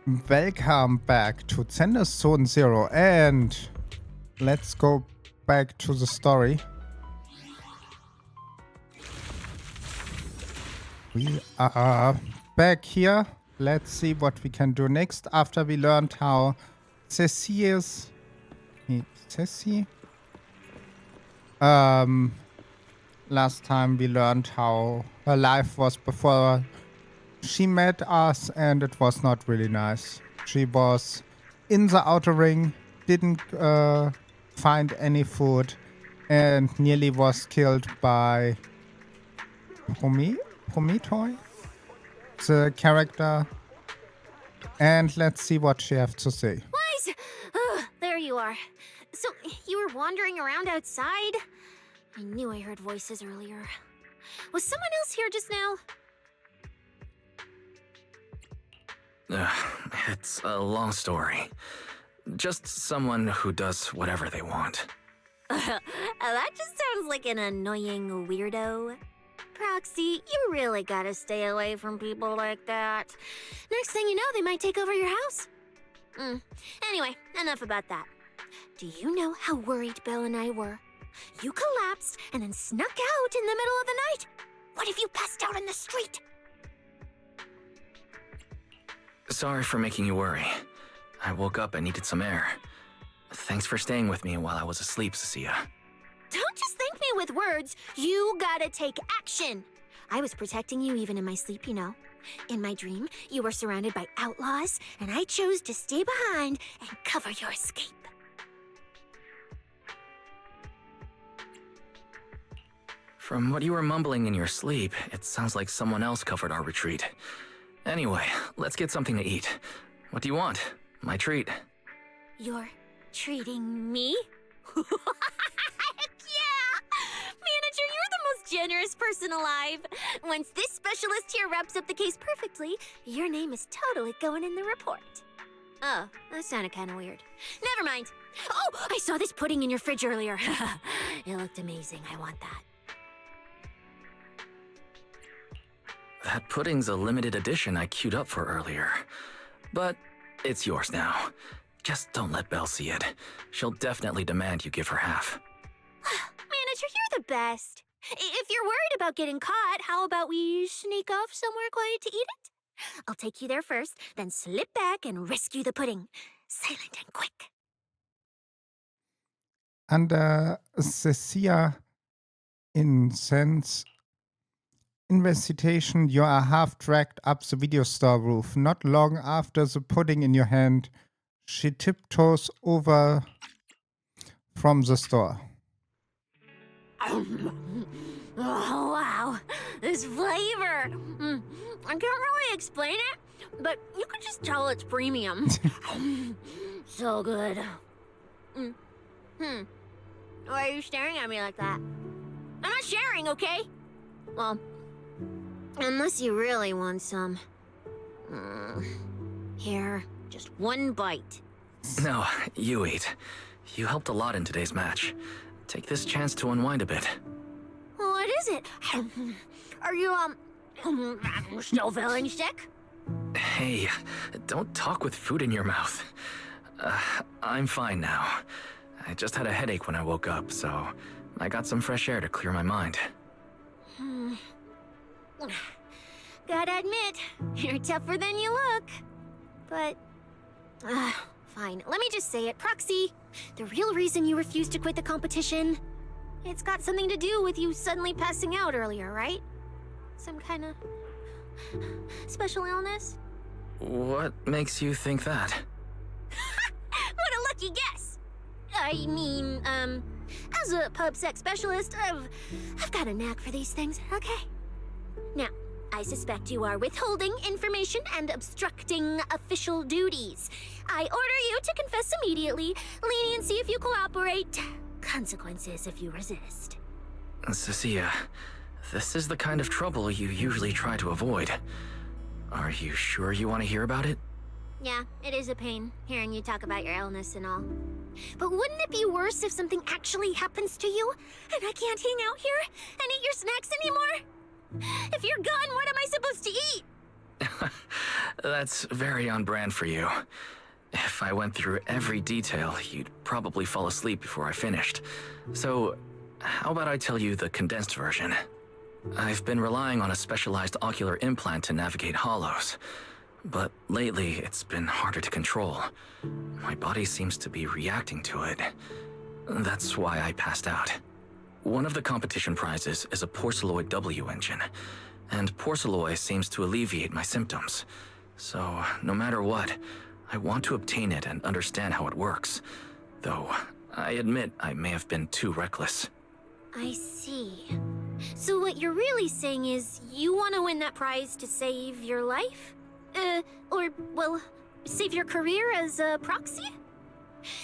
Welcome back to Zenless Zone Zero, and let's go back to the story. We are back here. Let's see what we can do next after we learned how Ceci's... Ceci? Last time we learned how her life was before she met us, and it was not really nice. She was in the outer ring, didn't find any food, and nearly was killed by Prometoi, the character. And let's see what she has to say. Wise! Oh, there you are. So, you were wandering around outside? I knew I heard voices earlier. Was someone else here just now? It's a long story. Just someone who does whatever they want. That just sounds like an annoying weirdo. Proxy, you really gotta stay away from people like that. Next thing you know, they might take over your house. Anyway, enough about that. Do you know how worried Belle and I were? You collapsed and then snuck out in the middle of the night. What if you passed out in the street? Sorry for making you worry. I woke up and needed some air. Thanks for staying with me while I was asleep, Cecilia. Don't just thank me with words. You gotta take action. I was protecting you even in my sleep, you know. In my dream, you were surrounded by outlaws, and I chose to stay behind and cover your escape. From what you were mumbling in your sleep, it sounds like someone else covered our retreat. Anyway, let's get something to eat. What do you want? My treat. You're treating me? Heck yeah! Manager, you're the most generous person alive. Once this specialist here wraps up the case perfectly, your name is totally going in the report. Oh, that sounded kind of weird. Never mind. Oh, I saw this pudding in your fridge earlier. It looked amazing. I want that. That pudding's a limited edition I queued up for earlier. But it's yours now. Just don't let Belle see it. She'll definitely demand you give her half. Manager, you're the best. If you're worried about getting caught, how about we sneak off somewhere quiet to eat it? I'll take you there first, then slip back and rescue the pudding. Silent and quick. Under Cecilia Incense investigation, you are half dragged up the video store roof. Not long after the pudding in your hand, she tiptoes over from the store. Oh, wow. This flavor. I can't really explain it, but you can just tell it's premium. So good. Why are you staring at me like that? I'm not sharing, okay? Well, unless you really want some. Here, just one bite. No, you eat. You helped a lot in today's match. Take this chance to unwind a bit. What is it? Are you, still feeling sick? Hey, don't talk with food in your mouth. I'm fine now. I just had a headache when I woke up, so I got some fresh air to clear my mind. Gotta admit, you're tougher than you look. But, fine. Let me just say it. Proxy, the real reason you refused to quit the competition, it's got something to do with you suddenly passing out earlier, right? Some kind of special illness? What makes you think that? What a lucky guess! I mean, as a pub sex specialist, I've got a knack for these things, okay? Now, I suspect you are withholding information and obstructing official duties. I order you to confess immediately, leniency if you cooperate, consequences if you resist. Cecilia, this is the kind of trouble you usually try to avoid. Are you sure you want to hear about it? Yeah, it is a pain, hearing you talk about your illness and all. But wouldn't it be worse if something actually happens to you, and I can't hang out here and eat your snacks anymore? If you're gone, what am I supposed to eat? That's very on brand for you. If I went through every detail, you'd probably fall asleep before I finished. So, how about I tell you the condensed version? I've been relying on a specialized ocular implant to navigate hollows, but lately it's been harder to control. My body seems to be reacting to it. That's why I passed out. One of the competition prizes is a Porcelloid W engine, and Porcelloid seems to alleviate my symptoms. So, no matter what, I want to obtain it and understand how it works. Though, I admit I may have been too reckless. I see. So what you're really saying is you want to win that prize to save your life? Well, save your career as a proxy?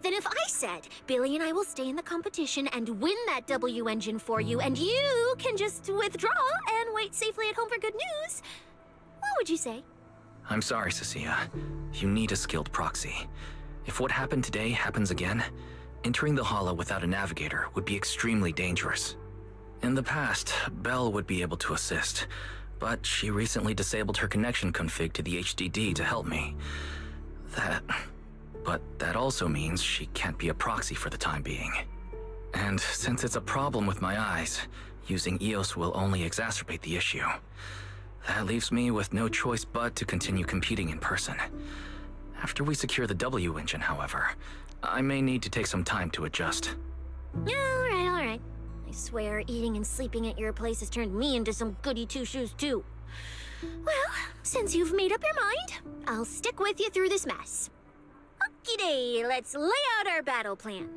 Then if I said, Billy and I will stay in the competition and win that W engine for you, and you can just withdraw and wait safely at home for good news, what would you say? I'm sorry, Cecilia. You need a skilled proxy. If what happened today happens again, entering the hollow without a navigator would be extremely dangerous. In the past, Belle would be able to assist, but she recently disabled her connection config to the HDD to help me. But that also means she can't be a proxy for the time being. And since it's a problem with my eyes, using EOS will only exacerbate the issue. That leaves me with no choice but to continue competing in person. After we secure the W engine, however, I may need to take some time to adjust. Alright. I swear, eating and sleeping at your place has turned me into some goody two-shoes too. Well, since you've made up your mind, I'll stick with you through this mess. Okie-day, let's lay out our battle plan.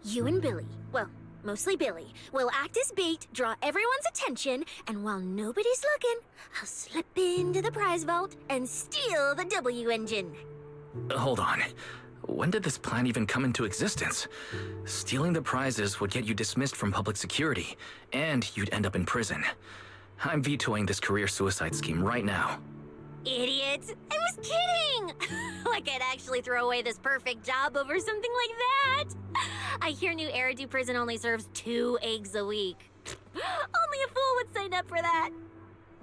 You and Billy, well, mostly Billy, will act as bait, draw everyone's attention, and while nobody's looking, I'll slip into the prize vault and steal the W engine. Hold on. When did this plan even come into existence? Stealing the prizes would get you dismissed from public security, and you'd end up in prison. I'm vetoing this career suicide scheme right now. Idiot! I was kidding! Like I'd actually throw away this perfect job over something like that! I hear new Eridu prison only serves 2 eggs a week. Only a fool would sign up for that.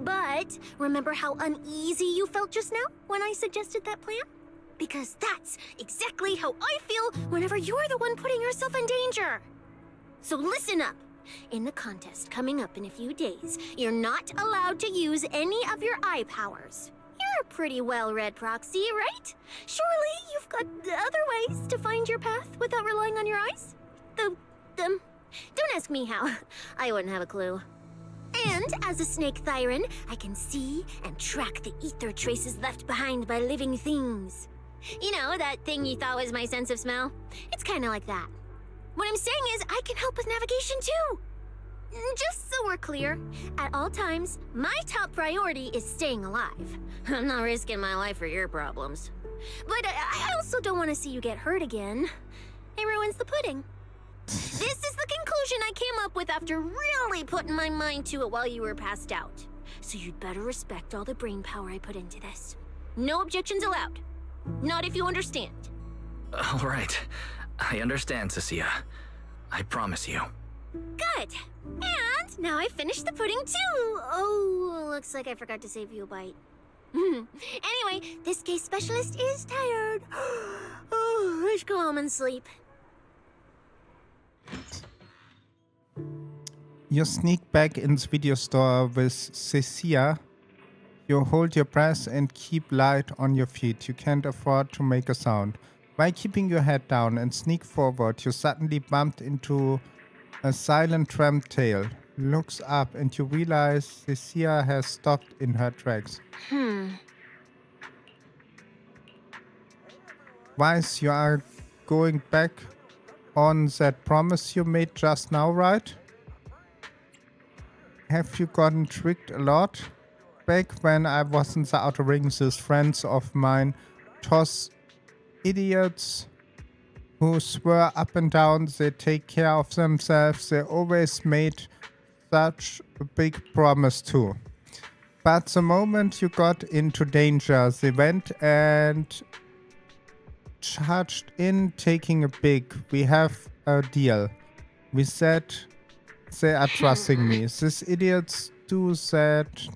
But remember how uneasy you felt just now when I suggested that plan? Because that's exactly how I feel whenever you're the one putting yourself in danger. So listen up. In the contest coming up in a few days, you're not allowed to use any of your eye powers. You're a pretty well-read proxy, right? Surely you've got other ways to find your path without relying on your eyes? Don't ask me how. I wouldn't have a clue. And as a snake Thyran, I can see and track the ether traces left behind by living things. You know, that thing you thought was my sense of smell? It's kind of like that. What I'm saying is I can help with navigation too. Just so we're clear, at all times, my top priority is staying alive. I'm not risking my life for your problems. But I also don't want to see you get hurt again. It ruins the pudding. This is the conclusion I came up with after really putting my mind to it while you were passed out. So you'd better respect all the brain power I put into this. No objections allowed. Not if you understand. All right. I understand, Cecilia. I promise you. Good. And now I've finished the pudding too. Oh, looks like I forgot to save you a bite. Anyway, this case specialist is tired. Oh, let's go home and sleep. You sneak back in the video store with Cecilia. You hold your breath and keep light on your feet. You can't afford to make a sound. While keeping your head down and sneak forward, you suddenly bumped into a silent tramp tail. Looks up and you realize Cecilia has stopped in her tracks. Wise, you are going back on that promise you made just now, right? Have you gotten tricked a lot? Back when I was in the outer rings, these friends of mine toss idiots who swear up and down they take care of themselves. They always made such a big promise too. But the moment you got into danger, they went and charged in, taking a big, we have a deal. We said they are trusting me. These idiots do that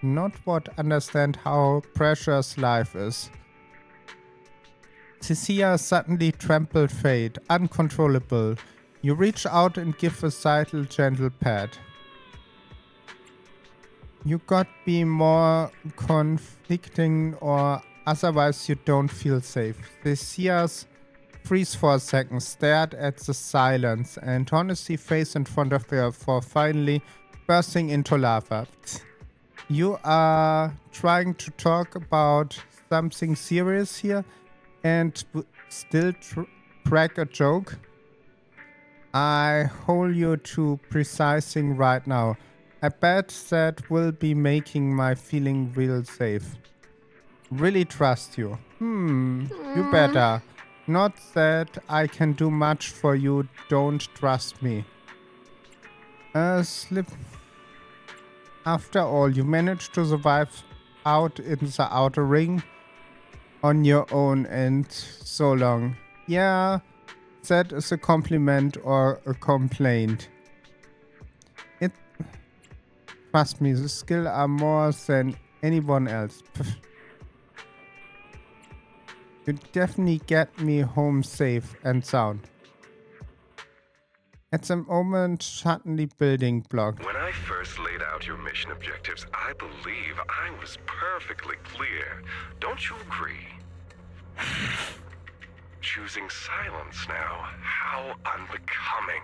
not what understand how precious life is. Cecilia suddenly trampled fate, uncontrollable. You reach out and give a subtle, gentle pat. You got be more conflicting or otherwise you don't feel safe. Cecilia's freeze for a second, stared at the silence and honestly face in front of her for finally bursting into lava. You are trying to talk about something serious here and still crack a joke? I hold you to precising right now. I bet that will be making my feeling real safe. Really trust you. You better. Not that I can do much for you, don't trust me. Slip. After all, you managed to survive out in the outer ring on your own and so long. Yeah, that is a compliment or a complaint. Trust me, the skills are more than anyone else. You definitely get me home safe and sound. At the moment, suddenly building block. When I first laid out your mission objectives, I believe I was perfectly clear. Don't you agree? Choosing silence now. How unbecoming.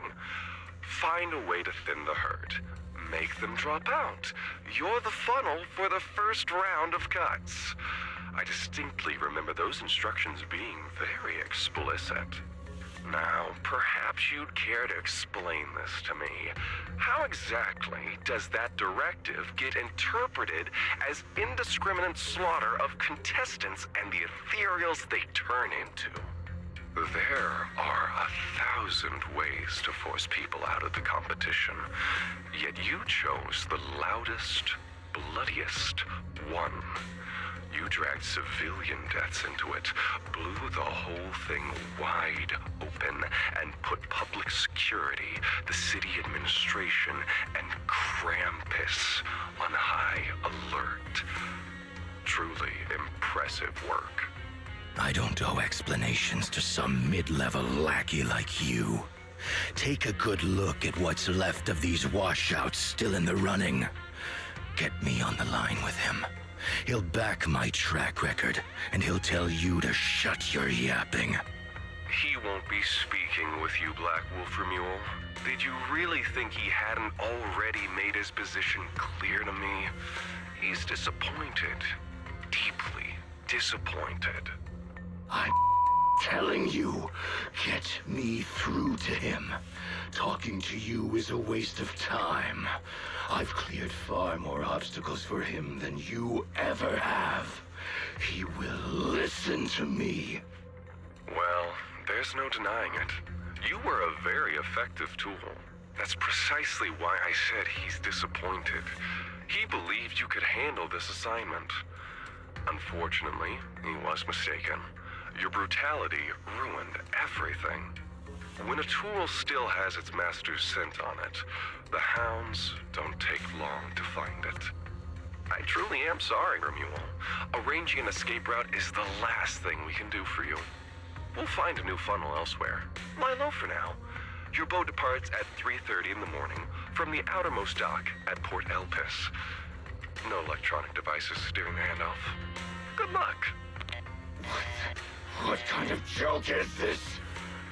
Find a way to thin the herd. Make them drop out. You're the funnel for the first round of cuts. I distinctly remember those instructions being very explicit. Now, perhaps you'd care to explain this to me. How exactly does that directive get interpreted as indiscriminate slaughter of contestants and the Ethereals they turn into? There are 1,000 ways to force people out of the competition, yet you chose the loudest, bloodiest one. You dragged civilian deaths into it, blew the whole thing wide open, and put public security, the city administration, and Krampus on high alert. Truly impressive work. I don't owe explanations to some mid-level lackey like you. Take a good look at what's left of these washouts still in the running. Get me on the line with him. He'll back my track record, and he'll tell you to shut your yapping. He won't be speaking with you, Black Wolf Remuel. Did you really think he hadn't already made his position clear to me? He's disappointed. Deeply disappointed. I'm telling you, get me through to him. Talking to you is a waste of time. I've cleared far more obstacles for him than you ever have. He will listen to me. Well, there's no denying it. You were a very effective tool. That's precisely why I said he's disappointed. He believed you could handle this assignment. Unfortunately, he was mistaken. Your brutality ruined everything. When a tool still has its master's scent on it, the hounds don't take long to find it. I truly am sorry, Remuel. Arranging an escape route is the last thing we can do for you. We'll find a new funnel elsewhere. Lie low for now. Your boat departs at 3:30 in the morning from the outermost dock at Port Elpis. No electronic devices during the handoff. Good luck. What kind of joke is this?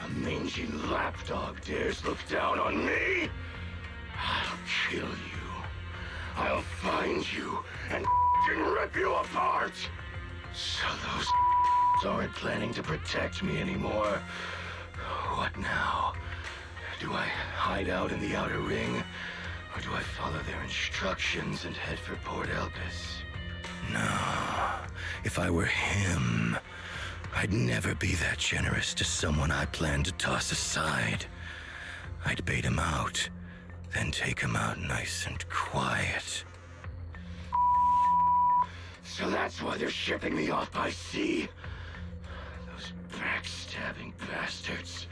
A mangy lapdog dares look down on me? I'll kill you. I'll find you and rip you apart. So those aren't planning to protect me anymore. What now? Do I hide out in the outer ring? Or do I follow their instructions and head for Port Elpis? No. If I were him, I'd never be that generous to someone I planned to toss aside. I'd bait him out, then take him out nice and quiet. So that's why they're shipping me off by sea. Those backstabbing bastards.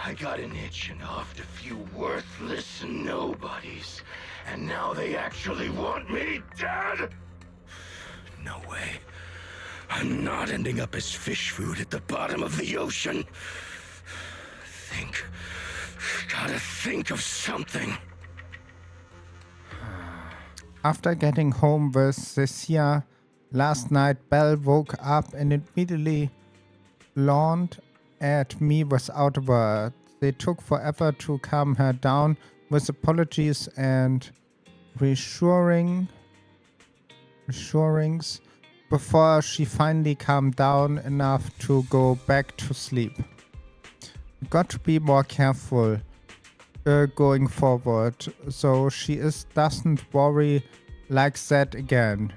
I got an itch and offed a few worthless nobodies, and now they actually want me dead? No way. I'm not ending up as fish food at the bottom of the ocean. Gotta think of something. After getting home with Cecia last night, Belle woke up and immediately launched at me without a word. They took forever to calm her down with apologies and reassurings before she finally calmed down enough to go back to sleep. Got to be more careful going forward, so she doesn't worry like that again.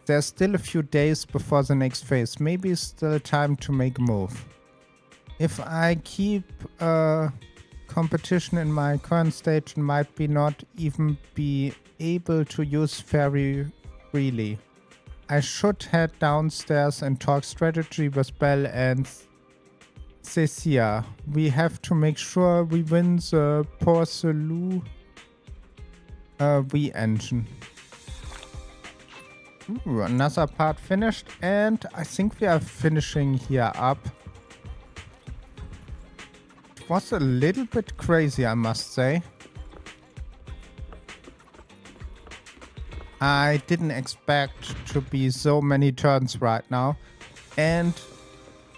There's still a few days before the next phase, maybe still time to make a move. If I keep competition in my current stage, I might not even be able to use fairy freely. I should head downstairs and talk strategy with Belle and Cecia. We have to make sure we win the Porcelou V-engine. Another part finished, and I think we are finishing here up. It was a little bit crazy, I must say. I didn't expect to be so many turns right now. And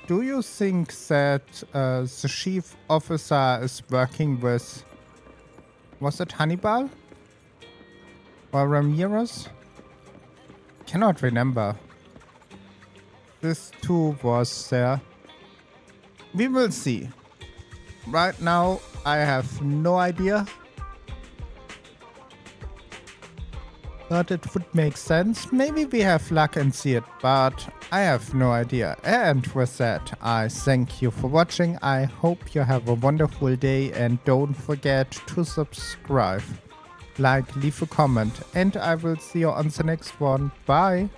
do you think that the chief officer is working with... Was it Hannibal? Or Ramirez? Cannot remember. This too was there. We will see. Right now, I have no idea. But it would make sense. Maybe we have luck and see it, but I have no idea. And with that, I thank you for watching. I hope you have a wonderful day, and don't forget to subscribe, like, leave a comment, and I will see you on the next one. Bye!